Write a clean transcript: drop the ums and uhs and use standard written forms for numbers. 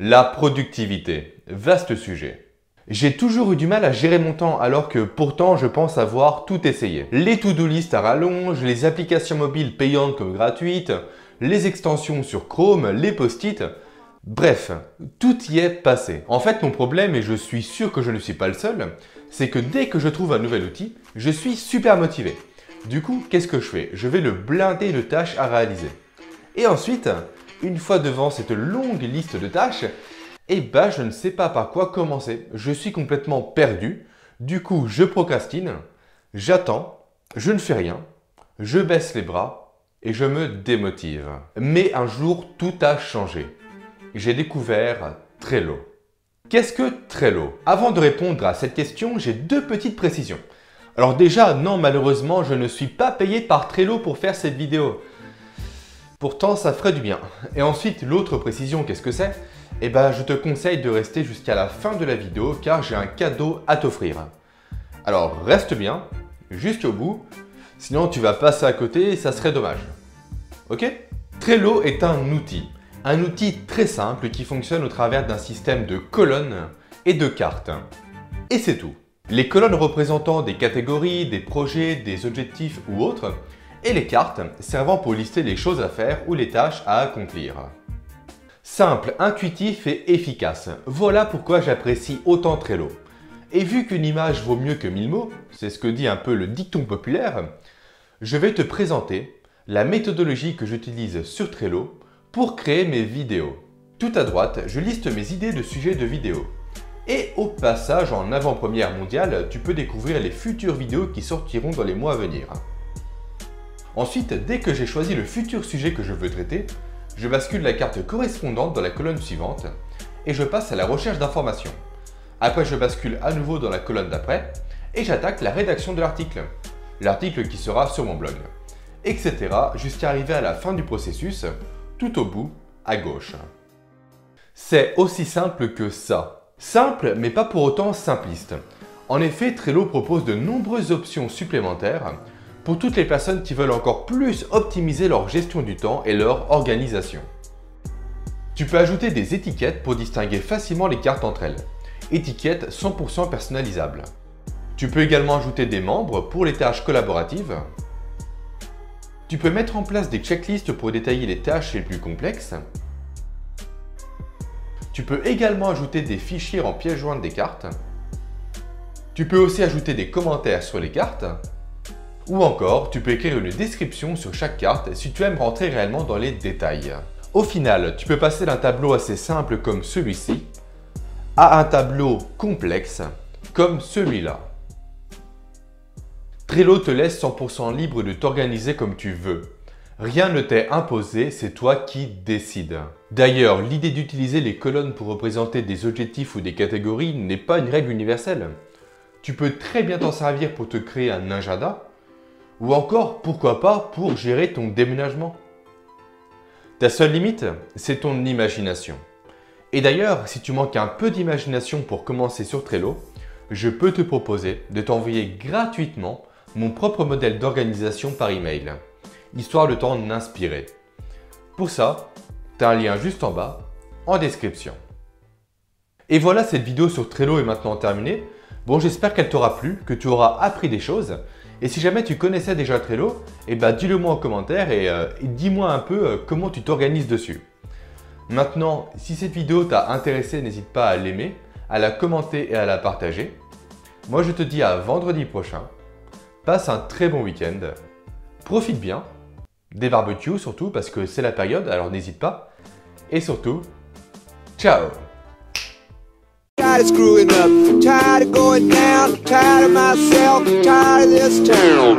La productivité, vaste sujet. J'ai toujours eu du mal à gérer mon temps alors que pourtant je pense avoir tout essayé. Les to-do list à rallonge, les applications mobiles payantes comme gratuites, les extensions sur Chrome, les post-it, bref, tout y est passé. En fait, mon problème, et je suis sûr que je ne suis pas le seul, c'est que dès que je trouve un nouvel outil, je suis super motivé. Du coup, qu'est-ce que je fais? Je vais le blinder de tâches à réaliser. Et ensuite, une fois devant cette longue liste de tâches, je ne sais pas par quoi commencer. Je suis complètement perdu. Du coup, je procrastine, j'attends, je ne fais rien, je baisse les bras et je me démotive. Mais un jour, tout a changé. J'ai découvert Trello. Qu'est-ce que Trello? Avant de répondre à cette question, j'ai deux petites précisions. Alors déjà, non, malheureusement, je ne suis pas payé par Trello pour faire cette vidéo. Pourtant, ça ferait du bien. Et ensuite, l'autre précision, qu'est-ce que c'est? Je te conseille de rester jusqu'à la fin de la vidéo car j'ai un cadeau à t'offrir. Alors, reste bien, jusqu'au bout, sinon tu vas passer à côté et ça serait dommage. Ok? Trello est un outil très simple qui fonctionne au travers d'un système de colonnes et de cartes. Et c'est tout. Les colonnes représentant des catégories, des projets, des objectifs ou autres, et les cartes servant pour lister les choses à faire ou les tâches à accomplir. Simple, intuitif et efficace. Voilà pourquoi j'apprécie autant Trello. Et vu qu'une image vaut mieux que 1000 mots, c'est ce que dit un peu le dicton populaire, je vais te présenter la méthodologie que j'utilise sur Trello pour créer mes vidéos. Tout à droite, je liste mes idées de sujets de vidéos. Et au passage, en avant-première mondiale, tu peux découvrir les futures vidéos qui sortiront dans les mois à venir. Ensuite, dès que j'ai choisi le futur sujet que je veux traiter, je bascule la carte correspondante dans la colonne suivante et je passe à la recherche d'informations. Après, je bascule à nouveau dans la colonne d'après et j'attaque la rédaction de l'article. L'article qui sera sur mon blog, etc. jusqu'à arriver à la fin du processus, tout au bout, à gauche. C'est aussi simple que ça. Simple, mais pas pour autant simpliste. En effet, Trello propose de nombreuses options supplémentaires pour toutes les personnes qui veulent encore plus optimiser leur gestion du temps et leur organisation. Tu peux ajouter des étiquettes pour distinguer facilement les cartes entre elles. Étiquettes 100% personnalisables. Tu peux également ajouter des membres pour les tâches collaboratives. Tu peux mettre en place des checklists pour détailler les tâches les plus complexes. Tu peux également ajouter des fichiers en pièces jointes des cartes. Tu peux aussi ajouter des commentaires sur les cartes. Ou encore, tu peux écrire une description sur chaque carte si tu aimes rentrer réellement dans les détails. Au final, tu peux passer d'un tableau assez simple comme celui-ci à un tableau complexe comme celui-là. Trello te laisse 100% libre de t'organiser comme tu veux. Rien ne t'est imposé, c'est toi qui décides. D'ailleurs, l'idée d'utiliser les colonnes pour représenter des objectifs ou des catégories n'est pas une règle universelle. Tu peux très bien t'en servir pour te créer un agenda, ou encore, pourquoi pas, pour gérer ton déménagement. Ta seule limite, c'est ton imagination. Et d'ailleurs, si tu manques un peu d'imagination pour commencer sur Trello, je peux te proposer de t'envoyer gratuitement mon propre modèle d'organisation par email, histoire de t'en inspirer. Pour ça, tu as un lien juste en bas, en description. Et voilà, cette vidéo sur Trello est maintenant terminée. Bon, j'espère qu'elle t'aura plu, que tu auras appris des choses. Et si jamais tu connaissais déjà Trello, dis-le moi en commentaire et dis-moi un peu comment tu t'organises dessus. Maintenant, si cette vidéo t'a intéressé, n'hésite pas à l'aimer, à la commenter et à la partager. Moi, je te dis à vendredi prochain. Passe un très bon week-end. Profite bien. Des barbecues surtout parce que c'est la période, alors n'hésite pas. Et surtout, ciao! Tired of screwing up, tired of going down, tired of myself, tired of this town.